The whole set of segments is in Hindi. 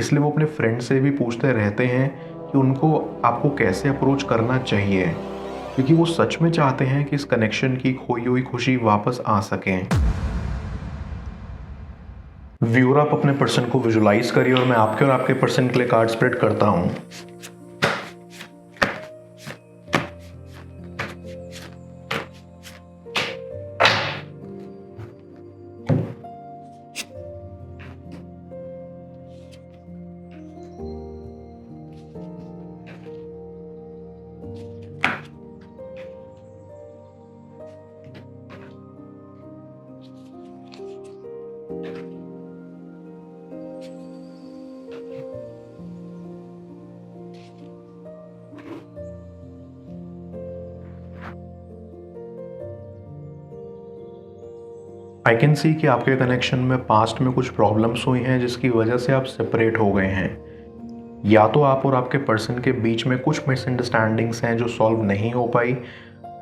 इसलिए वो अपने फ्रेंड से भी पूछते रहते हैं कि उनको आपको कैसे अप्रोच करना चाहिए, क्योंकि वो सच में चाहते हैं कि इस कनेक्शन की खोई हुई खुशी वापस आ सकें। व्यूअर, आप अपने पर्सन को विजुलाइज करिए और मैं आपके और आपके पर्सन के लिए कार्ड स्प्रेड करता हूं। आई कैन सी कि आपके कनेक्शन में पास्ट में कुछ प्रॉब्लम्स हुई हैं जिसकी वजह से आप सेपरेट हो गए हैं। या तो आप और आपके पर्सन के बीच में कुछ मिसअंडरस्टैंडिंग्स हैं जो सॉल्व नहीं हो पाई,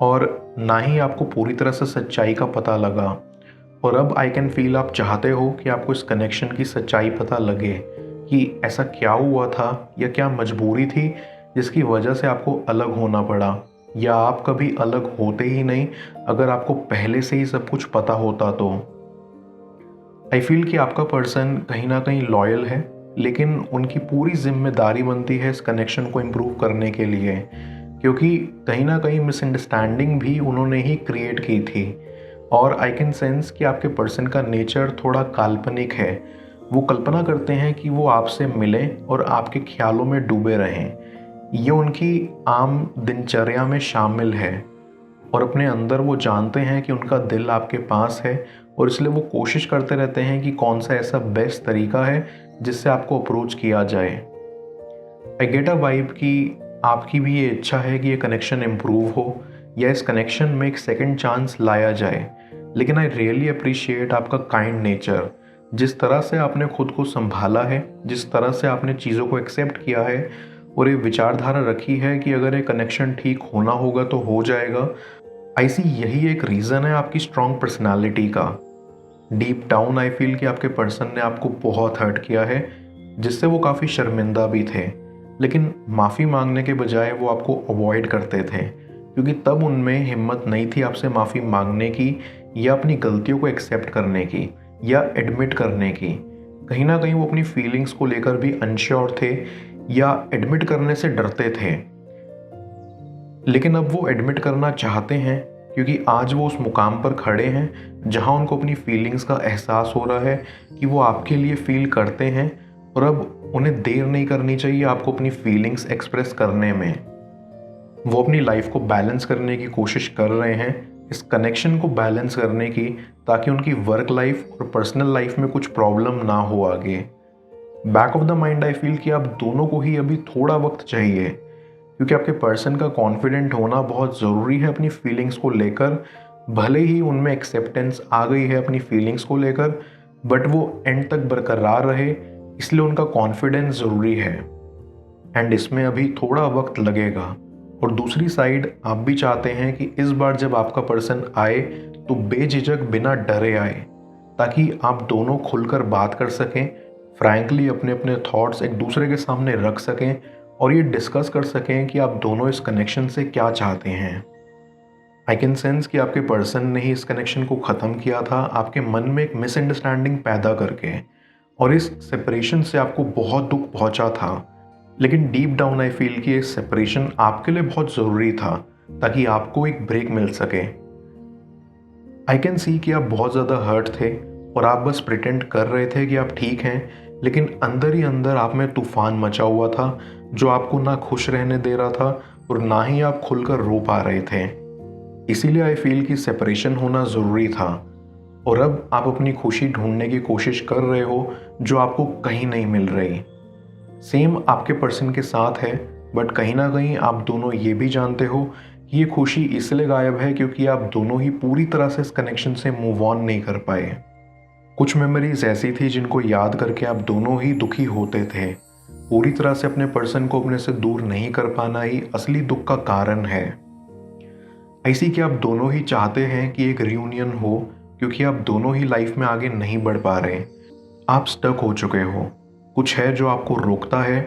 और ना ही आपको पूरी तरह से सच्चाई का पता लगा। और अब आई कैन फील आप चाहते हो कि आपको इस कनेक्शन की सच्चाई पता लगे कि ऐसा क्या हुआ था या क्या मजबूरी थी जिसकी वजह से आपको अलग होना पड़ा, या आप कभी अलग होते ही नहीं अगर आपको पहले से ही सब कुछ पता होता तो। आई फील कि आपका पर्सन कहीं ना कहीं लॉयल है, लेकिन उनकी पूरी जिम्मेदारी बनती है इस कनेक्शन को इम्प्रूव करने के लिए, क्योंकि कहीं ना कहीं मिसअंडरस्टैंडिंग भी उन्होंने ही क्रिएट की थी। और आई कैन सेंस कि आपके पर्सन का नेचर थोड़ा काल्पनिक है। वो कल्पना करते हैं कि वो आपसे मिलें और आपके ख्यालों में डूबे रहें। ये उनकी आम दिनचर्या में शामिल है, और अपने अंदर वो जानते हैं कि उनका दिल आपके पास है, और इसलिए वो कोशिश करते रहते हैं कि कौन सा ऐसा बेस्ट तरीका है जिससे आपको अप्रोच किया जाए। आई गेट अ वाइब कि आपकी भी ये इच्छा है कि ये कनेक्शन इम्प्रूव हो या इस कनेक्शन में एक सेकंड चांस लाया जाए। लेकिन आई रियली अप्रिशिएट आपका काइंड नेचर, जिस तरह से आपने खुद को संभाला है, जिस तरह से आपने चीज़ों को एक्सेप्ट किया है और ये विचारधारा रखी है कि अगर ये कनेक्शन ठीक होना होगा तो हो जाएगा। आई सी यही एक रीज़न है आपकी स्ट्रॉन्ग पर्सनालिटी का। डीप डाउन आई फील कि आपके पर्सन ने आपको बहुत हर्ट किया है, जिससे वो काफ़ी शर्मिंदा भी थे, लेकिन माफ़ी मांगने के बजाय वो आपको अवॉइड करते थे, क्योंकि तब उनमें हिम्मत नहीं थी आपसे माफ़ी मांगने की या अपनी गलतियों को एक्सेप्ट करने की या एडमिट करने की। कहीं ना कहीं वो अपनी फीलिंग्स को लेकर भी अनश्योर थे या एडमिट करने से डरते थे। लेकिन अब वो एडमिट करना चाहते हैं, क्योंकि आज वो उस मुकाम पर खड़े हैं जहां उनको अपनी फीलिंग्स का एहसास हो रहा है कि वो आपके लिए फील करते हैं, और अब उन्हें देर नहीं करनी चाहिए आपको अपनी फीलिंग्स एक्सप्रेस करने में। वो अपनी लाइफ को बैलेंस करने की कोशिश कर रहे हैं, इस कनेक्शन को बैलेंस करने की, ताकि उनकी वर्क लाइफ और पर्सनल लाइफ में कुछ प्रॉब्लम ना हो आगे। Back of the mind I feel कि आप दोनों को ही अभी थोड़ा वक्त चाहिए, क्योंकि आपके पर्सन का कॉन्फिडेंट होना बहुत ज़रूरी है अपनी फीलिंग्स को लेकर। भले ही उनमें एक्सेप्टेंस आ गई है अपनी फीलिंग्स को लेकर, बट वो एंड तक बरकरार रहे, इसलिए उनका कॉन्फिडेंस ज़रूरी है, एंड इसमें अभी थोड़ा वक्त लगेगा। और दूसरी साइड आप भी चाहते हैं कि इस बार जब आपका पर्सन आए तो बेझिझक बिना डरे आए, ताकि आप दोनों खुलकर बात कर सकें, फ्रैंकली अपने अपने थॉट्स एक दूसरे के सामने रख सकें और ये डिस्कस कर सकें कि आप दोनों इस कनेक्शन से क्या चाहते हैं। आई कैन सेंस कि आपके पर्सन ने ही इस कनेक्शन को ख़त्म किया था आपके मन में एक मिसअंडरस्टैंडिंग पैदा करके, और इस सेपरेशन से आपको बहुत दुख पहुंचा था। लेकिन डीप डाउन आई फील कि ये सेपरेशन आपके लिए बहुत ज़रूरी था, ताकि आपको एक ब्रेक मिल सके। आई कैन सी कि आप बहुत ज़्यादा हर्ट थे और आप बस प्रिटेंड कर रहे थे कि आप ठीक हैं, लेकिन अंदर ही अंदर आप में तूफान मचा हुआ था जो आपको ना खुश रहने दे रहा था और ना ही आप खुलकर रो पा रहे थे। इसीलिए आई फील कि सेपरेशन होना ज़रूरी था, और अब आप अपनी खुशी ढूंढने की कोशिश कर रहे हो जो आपको कहीं नहीं मिल रही। सेम आपके पर्सन के साथ है, बट कहीं ना कहीं आप दोनों ये भी जानते हो कि ये खुशी इसलिए गायब है क्योंकि आप दोनों ही पूरी तरह से इस कनेक्शन से मूव ऑन नहीं कर पाए। कुछ मेमोरीज ऐसी थी जिनको याद करके आप दोनों ही दुखी होते थे। पूरी तरह से अपने पर्सन को अपने से दूर नहीं कर पाना ही असली दुख का कारण है। ऐसी कि आप दोनों ही चाहते हैं कि एक रियूनियन हो, क्योंकि आप दोनों ही लाइफ में आगे नहीं बढ़ पा रहे, आप स्टक हो चुके हो। कुछ है जो आपको रोकता है,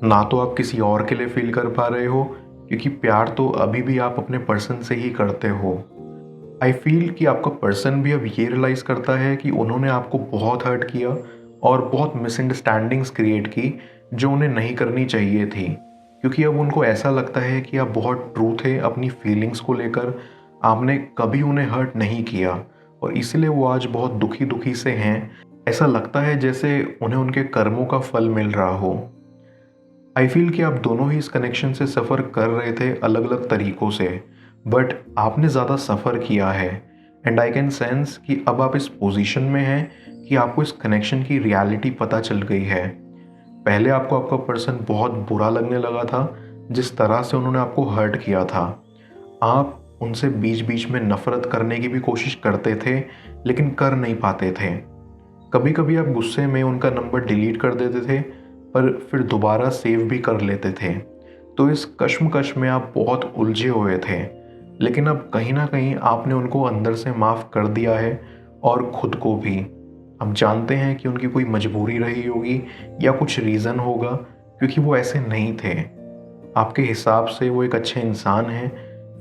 ना तो आप किसी और के लिए फील कर पा रहे हो, क्योंकि प्यार तो अभी भी आप अपने पर्सन से ही करते हो। आई फील कि आपका पर्सन भी अब ये रियलाइज़ करता है कि उन्होंने आपको बहुत हर्ट किया और बहुत मिसअंडरस्टैंडिंग्स क्रिएट की जो उन्हें नहीं करनी चाहिए थी, क्योंकि अब उनको ऐसा लगता है कि आप बहुत ट्रू थे अपनी फीलिंग्स को लेकर, आपने कभी उन्हें हर्ट नहीं किया और इसलिए वो आज बहुत दुखी दुखी से हैं। ऐसा लगता है जैसे उन्हें उनके कर्मों का फल मिल रहा हो। आई फील कि आप दोनों ही इस कनेक्शन से सफ़र कर रहे थे अलग अलग तरीक़ों से, बट आपने ज़्यादा सफ़र किया है एंड आई कैन सेंस कि अब आप इस पोजीशन में हैं कि आपको इस कनेक्शन की रियलिटी पता चल गई है। पहले आपको आपका पर्सन बहुत बुरा लगने लगा था, जिस तरह से उन्होंने आपको हर्ट किया था। आप उनसे बीच बीच में नफ़रत करने की भी कोशिश करते थे, लेकिन कर नहीं पाते थे। कभी कभी आप गुस्से में उनका नंबर डिलीट कर देते थे, पर फिर दोबारा सेव भी कर लेते थे। तो इस कश्मकश में आप बहुत उलझे हुए थे, लेकिन अब कहीं ना कहीं आपने उनको अंदर से माफ़ कर दिया है और खुद को भी। अब जानते हैं कि उनकी कोई मजबूरी रही होगी या कुछ रीज़न होगा, क्योंकि वो ऐसे नहीं थे। आपके हिसाब से वो एक अच्छे इंसान हैं,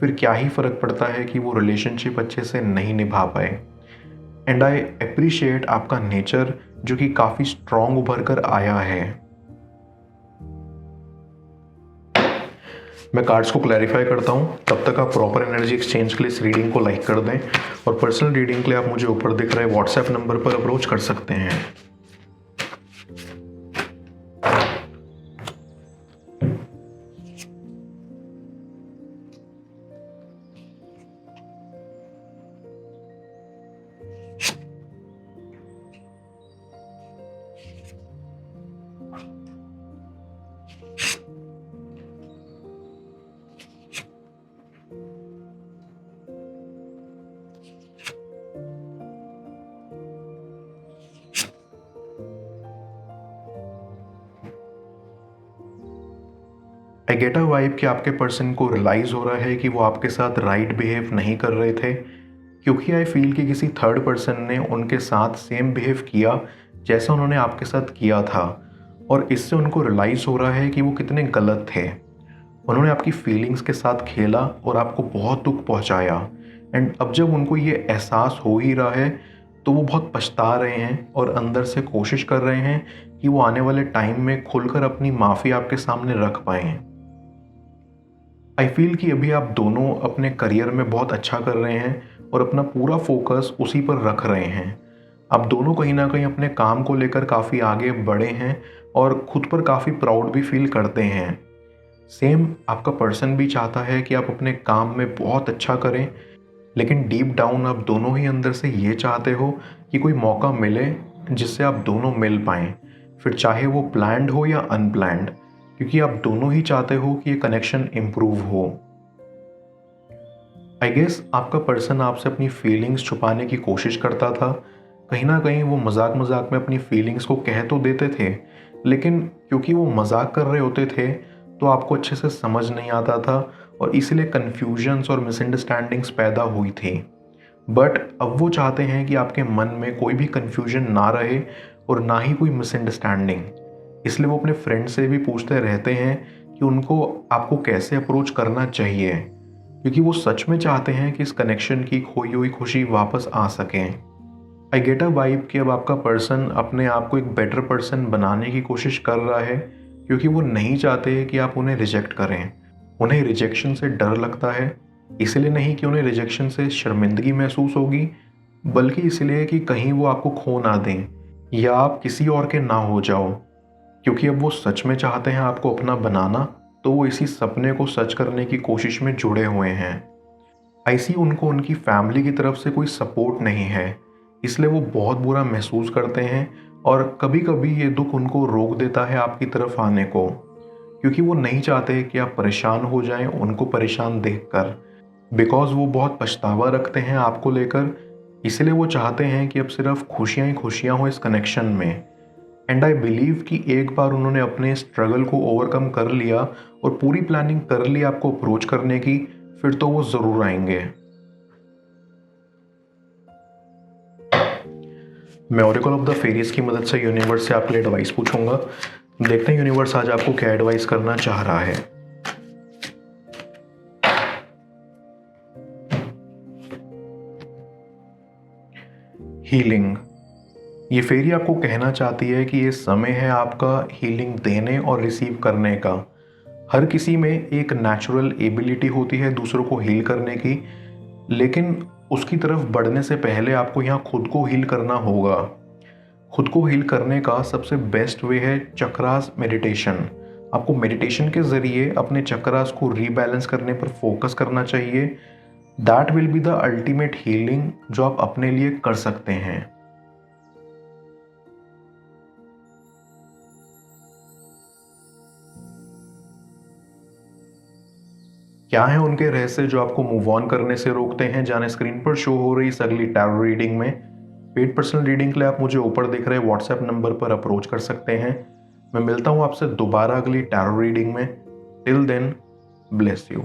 फिर क्या ही फ़र्क पड़ता है कि वो रिलेशनशिप अच्छे से नहीं निभा पाए। एंड आई अप्रिशिएट आपका नेचर जो कि काफ़ी स्ट्रॉन्ग उभर कर आया है। मैं कार्ड्स को क्लैरिफाई करता हूँ, तब तक आप प्रॉपर एनर्जी एक्सचेंज के लिए इस रीडिंग को लाइक कर दें और पर्सनल रीडिंग के लिए आप मुझे ऊपर दिख रहे व्हाट्सएप नंबर पर अप्रोच कर सकते हैं। आई गेट अ वाइब कि आपके पर्सन को रियलाइज़ हो रहा है कि वो आपके साथ राइट बिहेव नहीं कर रहे थे, क्योंकि आई फील कि किसी थर्ड पर्सन ने उनके साथ सेम बिहेव किया जैसा उन्होंने आपके साथ किया था, और इससे उनको रियलाइज़ हो रहा है कि वो कितने गलत थे। उन्होंने आपकी फीलिंग्स के साथ खेला और आपको बहुत दुख पहुंचाया, एंड अब जब उनको ये एहसास हो ही रहा है तो वो बहुत पछता रहे हैं और अंदर से कोशिश कर रहे हैं कि वो आने वाले टाइम में खुलकर अपनी माफ़ी आपके सामने रख पाएँ। आई फील कि अभी आप दोनों अपने करियर में बहुत अच्छा कर रहे हैं और अपना पूरा फोकस उसी पर रख रहे हैं। आप दोनों कहीं ना कहीं अपने काम को लेकर काफ़ी आगे बढ़े हैं और खुद पर काफ़ी प्राउड भी फील करते हैं। सेम आपका पर्सन भी चाहता है कि आप अपने काम में बहुत अच्छा करें, लेकिन डीप डाउन आप दोनों ही अंदर से ये चाहते हो कि कोई मौका मिले जिससे आप दोनों मिल पाएँ, फिर चाहे वो प्लान्ड हो या अनप्लान्ड, क्योंकि आप दोनों ही चाहते हो कि ये कनेक्शन इम्प्रूव हो। आई गेस आपका पर्सन आपसे अपनी फीलिंग्स छुपाने की कोशिश करता था। कहीं ना कहीं वो मजाक मजाक में अपनी फीलिंग्स को कह तो देते थे, लेकिन क्योंकि वो मजाक कर रहे होते थे तो आपको अच्छे से समझ नहीं आता था और इसलिए कन्फ्यूजन्स और मिसअंडरस्टैंडिंग्स पैदा हुई थी। बट अब वो चाहते हैं कि आपके मन में कोई भी कन्फ्यूजन ना रहे और ना ही कोई मिसअंडरस्टैंडिंग। इसलिए वो अपने फ्रेंड से भी पूछते रहते हैं कि उनको आपको कैसे अप्रोच करना चाहिए, क्योंकि वो सच में चाहते हैं कि इस कनेक्शन की खोई हुई खुशी वापस आ सकें। आई गेट अ वाइब कि अब आपका पर्सन अपने आप को एक बेटर पर्सन बनाने की कोशिश कर रहा है, क्योंकि वो नहीं चाहते कि आप उन्हें रिजेक्ट करें। उन्हें रिजेक्शन से डर लगता है, इसलिए नहीं कि उन्हें रिजेक्शन से शर्मिंदगी महसूस होगी, बल्कि इसलिए कि कहीं वो आपको खो ना दें या आप किसी और के ना हो जाओ। क्योंकि अब वो सच में चाहते हैं आपको अपना बनाना, तो वो इसी सपने को सच करने की कोशिश में जुड़े हुए हैं। ऐसी उनको उनकी फैमिली की तरफ से कोई सपोर्ट नहीं है, इसलिए वो बहुत बुरा महसूस करते हैं और कभी कभी ये दुख उनको रोक देता है आपकी तरफ आने को, क्योंकि वो नहीं चाहते कि आप परेशान हो जाएं उनको परेशान देखकर। बिकॉज वो बहुत पछतावा रखते हैं आपको लेकर, इसलिए वो चाहते हैं कि अब सिर्फ खुशियाँ ही खुशियाँ हो इस कनेक्शन में। एंड आई बिलीव कि एक बार उन्होंने अपने स्ट्रगल को ओवरकम कर लिया और पूरी प्लानिंग कर ली आपको अप्रोच करने की, फिर तो वो ज़रूर आएंगे। मैं ओरेकल ऑफ द फेरीज की मदद से यूनिवर्स से आपके लिए एडवाइस पूछूंगा। देखते हैं यूनिवर्स आज आपको क्या एडवाइस करना चाह रहा है। हीलिंग। ये फेरी आपको कहना चाहती है कि ये समय है आपका हीलिंग देने और रिसीव करने का। हर किसी में एक नेचुरल एबिलिटी होती है दूसरों को हील करने की, लेकिन उसकी तरफ बढ़ने से पहले आपको यहाँ खुद को हील करना होगा। खुद को हील करने का सबसे बेस्ट वे है चक्रास मेडिटेशन। आपको मेडिटेशन के ज़रिए अपने चक्रास को रीबैलेंस करने पर फोकस करना चाहिए। That will be the ultimate healing जो आप अपने लिए कर सकते हैं। क्या है उनके रहस्य जो आपको मूव ऑन करने से रोकते हैं? जाने स्क्रीन पर शो हो रही इस अगली टैरो रीडिंग में। पेड पर्सनल रीडिंग के लिए आप मुझे ऊपर दिख रहे व्हाट्सएप नंबर पर अप्रोच कर सकते हैं। मैं मिलता हूं आपसे दोबारा अगली टैरो रीडिंग में। Till then, bless you.